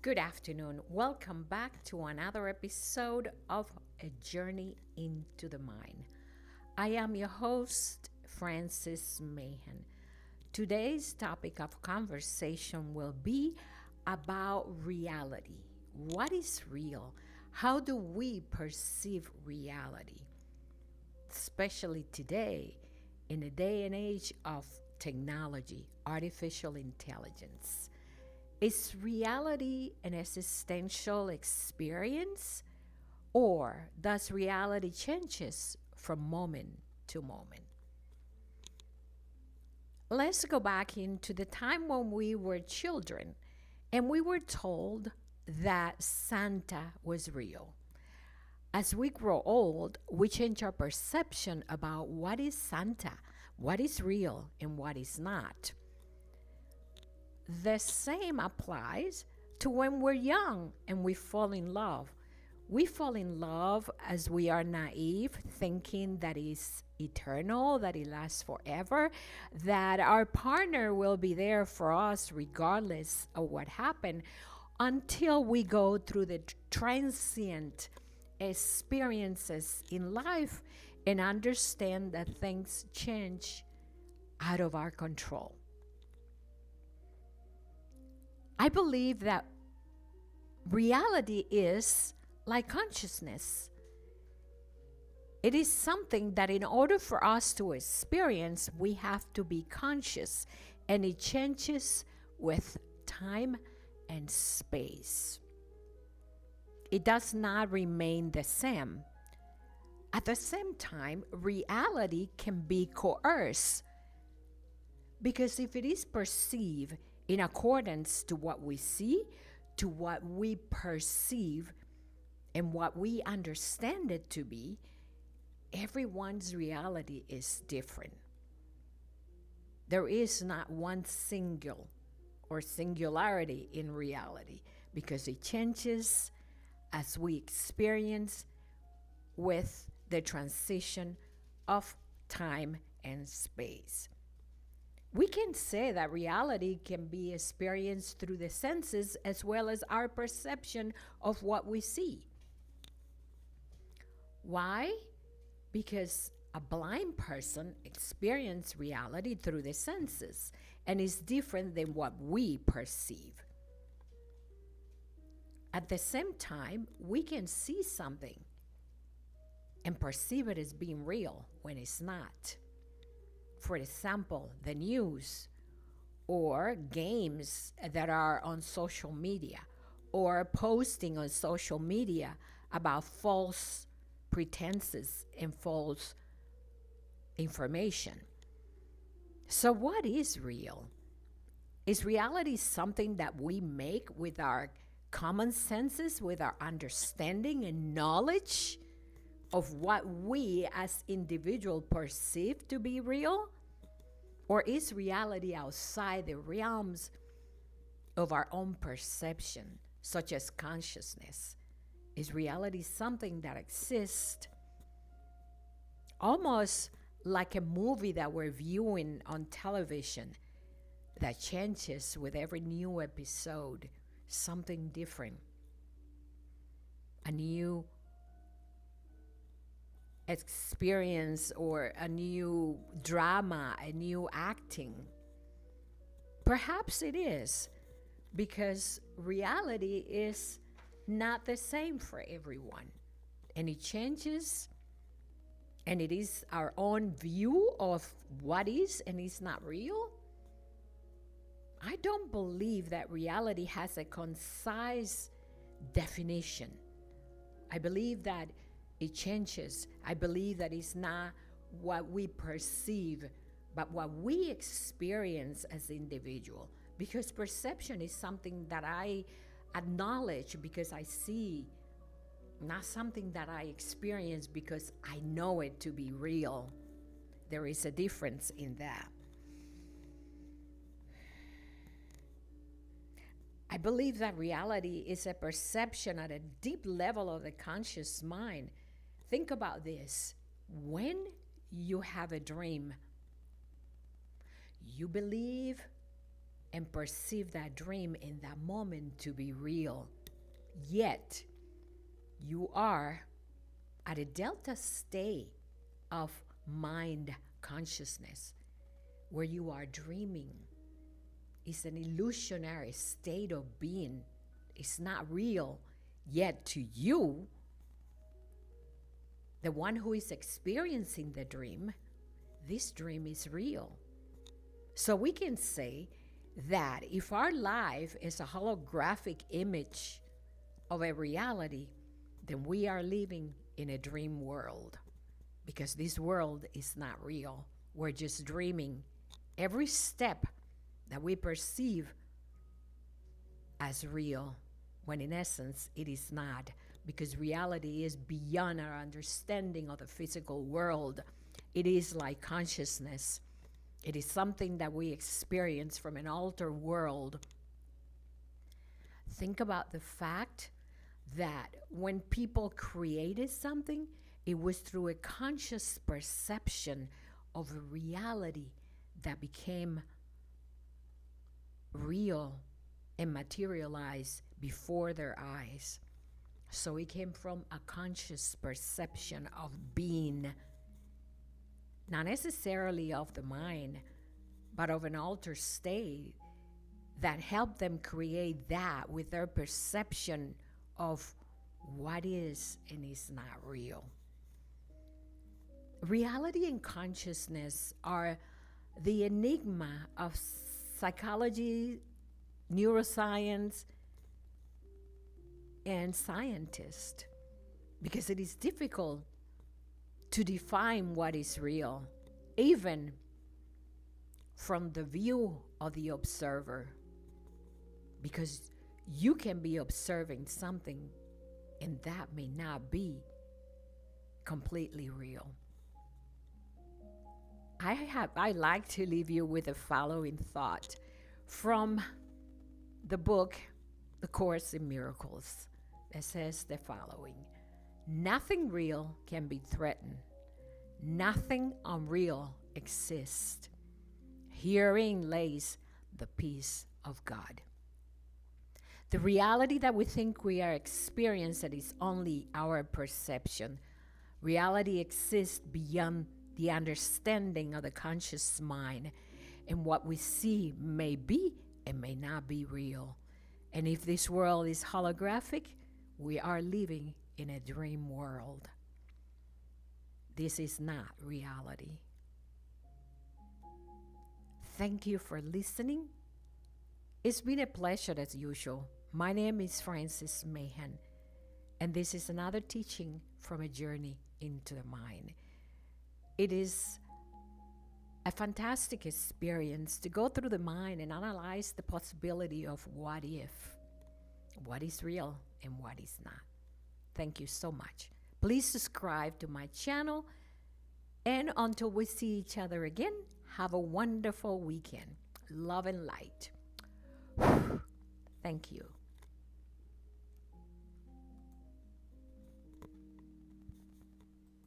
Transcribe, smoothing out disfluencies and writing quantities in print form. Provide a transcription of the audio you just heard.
Good afternoon. Welcome back to another episode of A Journey into the Mind. I am your host, Francis Mahan. Today's topic of conversation will be about reality. What is real? How do we perceive reality? Especially today, in a day and age of technology, artificial intelligence. Is reality an existential experience, or does reality changes from moment to moment? Let's go back into the time when we were children and we were told that Santa was real. As we grow old, we change our perception about what is Santa, what is real, and what is not. The same applies to when we're young and we fall in love. We fall in love as we are naive, thinking that it's eternal, that it lasts forever, that our partner will be there for us regardless of what happened, until we go through the transient experiences in life and understand that things change out of our control. I believe that reality is like consciousness. It is something that in order for us to experience, we have to be conscious, and it changes with time and space. It does not remain the same. At the same time, reality can be coerced, because if it is perceived in accordance to what we see, to what we perceive, and what we understand it to be, everyone's reality is different. There is not one single or singularity in reality, because it changes as we experience with the transition of time and space. We can say that reality can be experienced through the senses as well as our perception of what we see. Why? Because a blind person experiences reality through the senses and is different than what we perceive. At the same time, we can see something and perceive it as being real when it's not. For example, the news or games that are on social media, or posting on social media about false pretenses and false information. So, what is real? Is reality something that we make with our common senses, with our understanding and knowledge of what we as individuals perceive to be real? Or is reality outside the realms of our own perception, such as consciousness? Is reality something that exists almost like a movie that we're viewing on television that changes with every new episode, something different, a new experience or a new drama, a new acting? Perhaps it is, because reality is not the same for everyone, and it changes, and it is our own view of what is and is not real. I don't believe that reality has a concise definition. I believe that it changes. I believe that it's not what we perceive, but what we experience as individual. Because perception is something that I acknowledge because I see, not something that I experience because I know it to be real. There is a difference in that. I believe that reality is a perception at a deep level of the conscious mind. Think about this. When you have a dream, you believe and perceive that dream in that moment to be real. Yet, you are at a delta state of mind consciousness where you are dreaming. It's an illusionary state of being. It's not real. Yet to you, the one who is experiencing the dream, this dream is real. So we can say that if our life is a holographic image of a reality, then we are living in a dream world, because this world is not real. We're just dreaming. Every step that we perceive as real, when in essence it is not, because reality is beyond our understanding of the physical world. It is like consciousness. It is something that we experience from an altered world. Think about the fact that when people created something, it was through a conscious perception of a reality that became real and materialized before their eyes. So it came from a conscious perception of being, not necessarily of the mind, but of an altered state that helped them create that with their perception of what is and is not real. Reality and consciousness are the enigma of psychology, neuroscience, and scientists, because it is difficult to define what is real, even from the view of the observer, because you can be observing something and that may not be completely real. I like to leave you with the following thought from the book The Course in Miracles. It says the following: nothing real can be threatened. Nothing unreal exists. Herein lays the peace of God. The reality that we think we are experiencing is only our perception. Reality exists beyond the understanding of the conscious mind, and what we see may be and may not be real. And if this world is holographic, we are living in a dream world. This is not reality. Thank you for listening. It's been a pleasure as usual. My name is Francis Mahan, and this is another teaching from a journey into the mind. It is a fantastic experience to go through the mind and analyze the possibility of what if, what is real and what is not. Thank you so much. Please subscribe to my channel, and until we see each other again, have a wonderful weekend. Love and light. Thank you.